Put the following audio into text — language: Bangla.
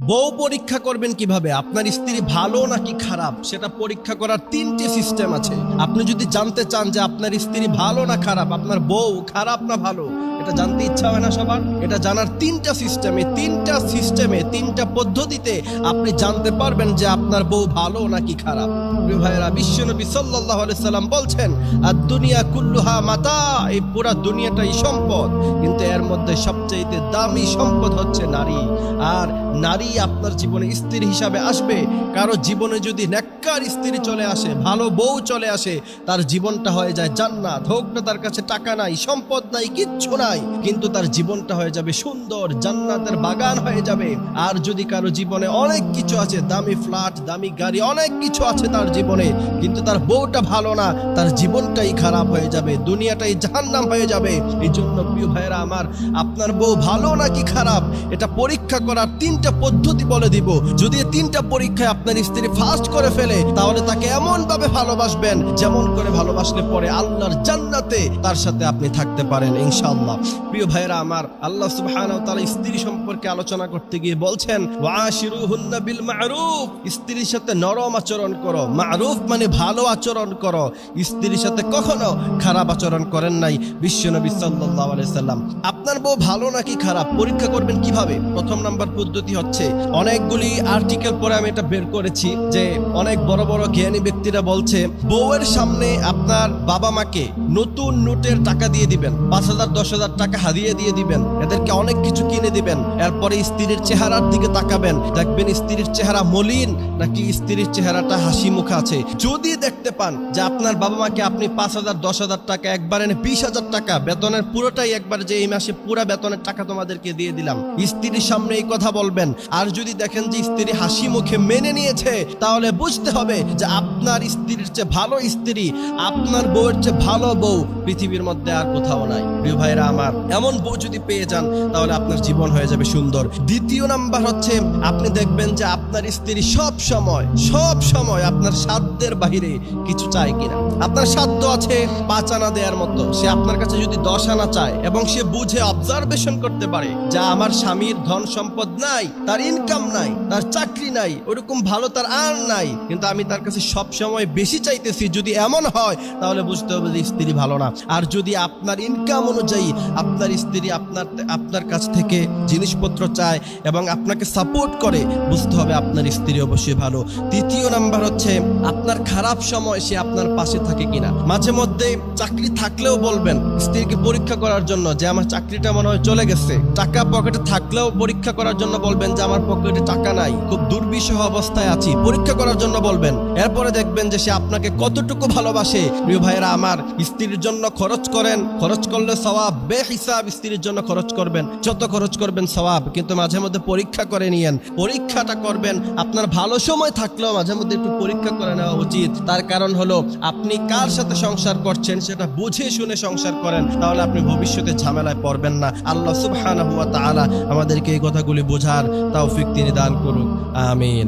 বউ পরীক্ষা করবেন কিভাবে? আপনার স্ত্রী ভালো নাকি খারাপ সেটা পরীক্ষা করার 3টে সিস্টেম আছে। আপনি যদি জানতে চান যে আপনার স্ত্রী ভালো না খারাপ, আপনার বউ খারাপ না ভালো, এটা জানতে ইচ্ছা হয় না সবার? এটা জানার 3টা সিস্টেম, এই 3টা সিস্টেমে 3টা পদ্ধতিতে আপনি জানতে পারবেন যে আপনার বউ ভালো নাকি খারাপ। প্রিয় ভাইয়েরা, বিশ্বনবী সাল্লাল্লাহু আলাইহি সাল্লাম বলছেন, আর দুনিয়া কুল্লুহা মাতা, এই পুরা দুনিয়াটাই সম্পদ, কিন্তু এর মধ্যে সবচেয়ে দামি সম্পদ হচ্ছে নারী। আর নারী আপনার জীবনে স্ত্রী হিসাবে আসবে। কারো জীবনে যদি নেককার স্ত্রী চলে আসে, ভালো বউ চলে আসে, তার জীবনটা হয়ে যায় জান্নাত। হোক না তার কাছে টাকা নাই, সম্পদ নাই, কিচ্ছু নাই, কিন্তু তার জীবনটা হয়ে যাবে সুন্দর, জান্নাতের বাগান হয়ে যাবে। আর যদি কারো জীবনে অনেক কিছু আছে, দামি ফ্ল্যাট, দামি গাড়ি, অনেক কিছু আছে তার জীবনে, কিন্তু তার বউটা ভালো না, তার জীবনটাই খারাপ হয়ে যাবে, দুনিয়াটাই জাহান্নাম হয়ে যাবে। এই জন্য প্রিয় ভাইয়েরা আমার, আপনার বউ ভালো নাকি খারাপ এটা পরীক্ষা করার 3টা পদ্ধতি বলে দিব। যদি এই 3টা পরীক্ষায় আপনার স্ত্রী ফার্স্ট করে ফেলে, তাহলে তাকে এমন ভাবে ভালোবাসবেন যেমন করে ভালোবাসলে পরে আল্লাহর জান্নাতে তার সাথে আপনি থাকতে পারেন ইনশাআল্লাহ। প্রিয় ভাইয়েরা আমার, আল্লাহ সুবহানাহু ওয়া তাআলা স্ত্রী সম্পর্কে আলোচনা করতে গিয়ে বলছেন, ওয়াশিরুহুন্না বিল মা'রুফ, স্ত্রীর সাথে নরম আচরণ করো। মা'রুফ মানে ভালো আচরণ করো। স্ত্রীর সাথে কখনো খারাপ আচরণ করেন নাই বিশ্বনবী সাল্লাল্লাহু আলাইহি সাল্লাম। আপনার বউ ভালো নাকি খারাপ পরীক্ষা করবেন কিভাবে? প্রথম নাম্বার পদ্ধতি হচ্ছে, অনেকগুলি আর্টিকেল পরে আমি এটা বের করেছি যে অনেক বড় বড় জ্ঞানী ব্যক্তিরা বলছে, বউয়ের সামনে আপনার বাবা মাকে নতুন নোটের টাকা দিয়ে দিবেন, 5,000 10,000 টাকা হাদিয়া দিয়ে দিবেন, এদেরকে অনেক কিছু কিনে দিবেন। এরপরে স্ত্রীর চেহারার দিকে তাকাবেন, দেখবেন স্ত্রীর চেহারা মলিন নাকি স্ত্রীর চেহারাটা হাসি মুখ আছে। যদি দেখতে পান যে আপনার বাবা মাকে আপনি 5,000 10,000 টাকা একবারে 20,000 টাকা বেতনের পুরোটাই একবার, যে এই মাসে পুরা বেতনের টাকা তোমাদেরকে দিয়ে দিলাম, স্ত্রীর সামনে এই কথা বলবেন। আর যদি দেখেন যে স্ত্রী হাসি মুখে মেনে নিয়েছে, তাহলে বুঝতে হবে যে আপনার স্ত্রীর চেয়ে ভালো স্ত্রী, আপনার বউয়ের চেয়ে ভালো বউ পৃথিবীর মধ্যে আর কোথাও নাই। প্রিয় ভাইরা আমার, এমন বউ যদি পেয়ে যান তাহলে আপনার জীবন হয়ে যাবে সুন্দর। দ্বিতীয় নাম্বার হচ্ছে, আপনি দেখবেন যে আপনার স্ত্রী সব সময় আপনার সাধ্যের বাহিরে কিছু চায় কিনা। আপনার সাধ্য আছে 5 আনা দেওয়ার মতো, সে আপনার কাছে যদি 10 আনা চায় এবং সে বুঝে অবজারভেশন করতে পারে যে আমার স্বামীর ধন সম্পদ নাই, তার ইনকাম নাই, তার চাকরি নাই, ওরকম ভালো তার আর্ন নাই, কিন্তু আমি তার কাছে সব সময় বেশি চাইতেছি, যদি এমন হয় তাহলে বুঝতে হবে যে স্ত্রী ভালো না। আর যদি আপনার ইনকাম অনুযায়ী আপনার স্ত্রী আপনার কাছ থেকে জিনিসপত্র চায় এবং আপনাকে সাপোর্ট করে, বুঝতে হবে আপনার স্ত্রী অবশ্যই ভালো। তৃতীয় নাম্বার হচ্ছে, আপনার খারাপ সময় সে আপনার পাশে থাকে কিনা। মাঝে মধ্যে চাকরি থাকলেও বলবেন স্ত্রীকে পরীক্ষা করার জন্য যে আমার চাকরিটা মনে হয় চলে গেছে। টাকা পকেটে থাকলেও পরীক্ষা করার জন্য বলবেন যে আমার পকেটে টাকা নাই, খুব দুর্বিষহ অবস্থায় আছি, পরীক্ষা করার জন্য বলবেন। এরপরে দেখবেন যে সে আপনাকে কতটুকু ভালোবাসে। প্রিয় ভাইয়েরা আমার, স্ত্রীর জন্য খরচ করেন, খরচ করলে সওয়াব বেহিসাব স্ত্রীর জন্য খরচ করবেন, যত খরচ করবেন সওয়াব, কিন্তু মাঝে মধ্যে পরীক্ষা করে নিয়েন। পরীক্ষাটা করবেন, আপনার ভালো সময় থাকলেও মাঝে মধ্যে একটু পরীক্ষা করে নেওয়া উচিত। তার কারণ হলো, আপনি কার সাথে সংসার করছেন সেটা বুঝে শুনে সংসার করেন, তাহলে আপনি ভবিষ্যতে ঝামেলায় পড়বেন না। আল্লাহ সুবহানাহু ওয়া তাআলা আমাদেরকে এই কথাগুলি বোঝার তৌফিক তিনি দান করুক, আমিন।